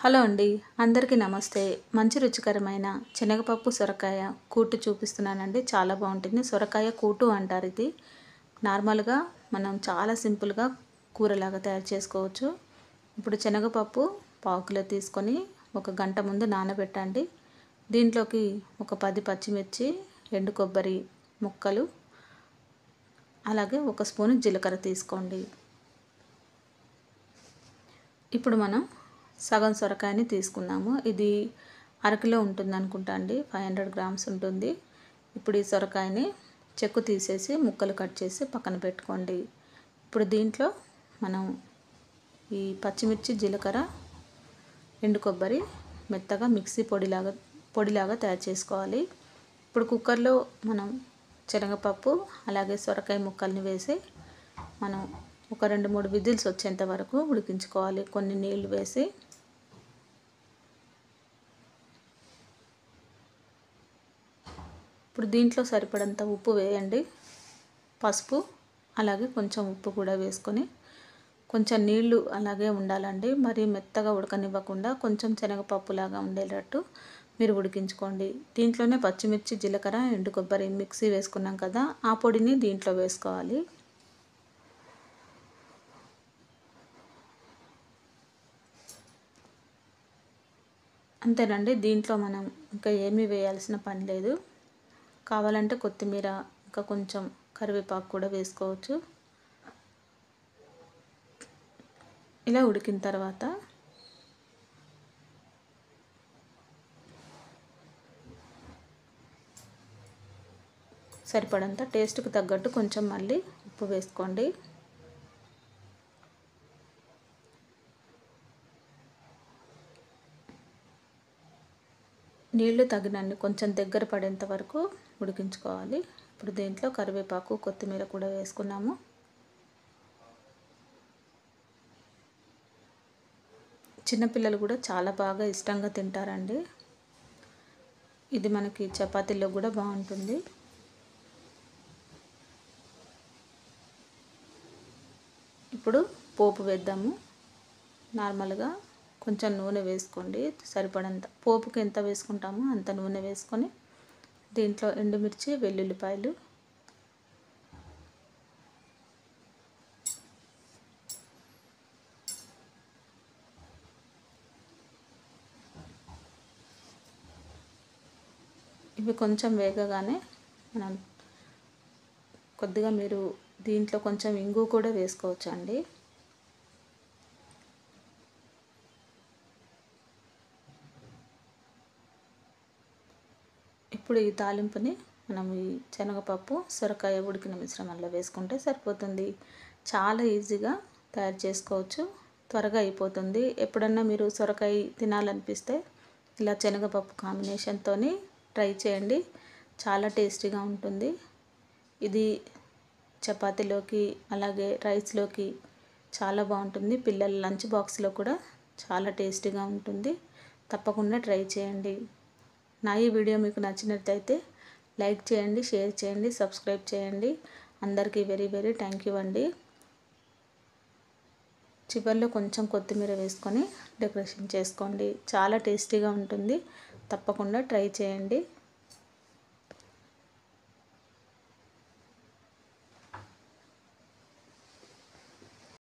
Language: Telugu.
హలో అండి, అందరికీ నమస్తే. మంచి రుచికరమైన శనగపప్పు సొరకాయ కూటు చూపిస్తున్నానండి. చాలా బాగుంటుంది. సొరకాయ కూటు అంటారు. ఇది నార్మల్గా మనం చాలా సింపుల్గా కూరలాగా తయారు చేసుకోవచ్చు. ఇప్పుడు శనగపప్పు పావు కిలో తీసుకొని 1 గంట ముందు నానబెట్టండి. దీంట్లోకి ఒక 10 పచ్చిమిర్చి, ఎండు కొబ్బరి ముక్కలు, అలాగే 1 స్పూను జీలకర్ర తీసుకోండి. ఇప్పుడు మనం సగం సొరకాయని తీసుకున్నాము. ఇది అరకిలో ఉంటుంది అనుకుంటా అండి. 500 గ్రామ్స్ ఉంటుంది. ఇప్పుడు ఈ సొరకాయని చెక్కు తీసేసి ముక్కలు కట్ చేసి పక్కన పెట్టుకోండి. ఇప్పుడు దీంట్లో మనం ఈ పచ్చిమిర్చి, జీలకర్ర, ఎండు కొబ్బరి మెత్తగా మిక్సీ పొడిలాగా తయారు చేసుకోవాలి. ఇప్పుడు కుక్కర్లో మనం శనగపప్పు అలాగే సొరకాయ ముక్కల్ని వేసి మనం ఒక 2-3 విజిల్స్ వచ్చేంత వరకు ఉడికించుకోవాలి. కొన్ని నీళ్లు వేసి ఇప్పుడు దీంట్లో సరిపడంత ఉప్పు వేయండి. పసుపు అలాగే కొంచెం ఉప్పు కూడా వేసుకొని కొంచెం నీళ్లు అలాగే ఉండాలండి. మరి మెత్తగా ఉడకనివ్వకుండా కొంచెం శనగపప్పులాగా ఉండేటట్టు మీరు ఉడికించుకోండి. దీంట్లోనే పచ్చిమిర్చి, జీలకర్ర, ఎండు కొబ్బరి మిక్సీ వేసుకున్నాం కదా, ఆ పొడిని దీంట్లో వేసుకోవాలి. అంతేనండి. దీంట్లో మనం ఇంకా ఏమీ వేయాల్సిన పని లేదు. కావాలంటే కొత్తిమీర ఇంకా కొంచెం కరివేపాకు కూడా వేసుకోవచ్చు. ఇలా ఉడికిన తర్వాత సరిపడంత టేస్ట్కి తగ్గట్టు కొంచెం మళ్ళీ ఉప్పు వేసుకోండి. నీళ్లు తగినన్ని కొంచెం దగ్గర పడేంత వరకు ఉడికించుకోవాలి. ఇప్పుడు దీంట్లో కరివేపాకు, కొత్తిమీర కూడా వేసుకున్నాము. చిన్నపిల్లలు కూడా చాలా బాగా ఇష్టంగా తింటారండి. ఇది మనకి చపాతీలో కూడా బాగుంటుంది. ఇప్పుడు పోపు వేద్దాము. నార్మల్గా కొంచెం నూనె వేసుకోండి. సరిపడంత పోపుకి ఎంత వేసుకుంటామో అంత నూనె వేసుకొని దీంట్లో ఎండుమిర్చి, వెల్లుల్లిపాయలు, ఇవి కొంచెం వేగగానే మనం కొద్దిగా మీరు దీంట్లో కొంచెం ఇంగు కూడా వేసుకోవచ్చు అండి. ఇప్పుడు ఈ తాలింపుని మనం ఈ శనగపప్పు, సొరకాయ ఉడికిన మిశ్రమంలో వేసుకుంటే సరిపోతుంది. చాలా ఈజీగా తయారు చేసుకోవచ్చు. త్వరగా అయిపోతుంది. ఎప్పుడన్నా మీరు సొరకాయ తినాలనిపిస్తే ఇలా శనగపప్పు కాంబినేషన్తో ట్రై చేయండి. చాలా టేస్టీగా ఉంటుంది. ఇది చపాతీలోకి అలాగే రైస్లోకి చాలా బాగుంటుంది. పిల్లల లంచ్ బాక్స్లో కూడా చాలా టేస్టీగా ఉంటుంది. తప్పకుండా ట్రై చేయండి. నా ఈ వీడియో మీకు నచ్చినట్లయితే లైక్ చేయండి, షేర్ చేయండి, సబ్స్క్రైబ్ చేయండి. అందరికీ వెరీ థ్యాంక్ యూ అండి. చివరిలో కొంచెం కొత్తిమీర వేసుకొని డెకరేషన్ చేసుకోండి. చాలా టేస్టీగా ఉంటుంది. తప్పకుండా ట్రై చేయండి.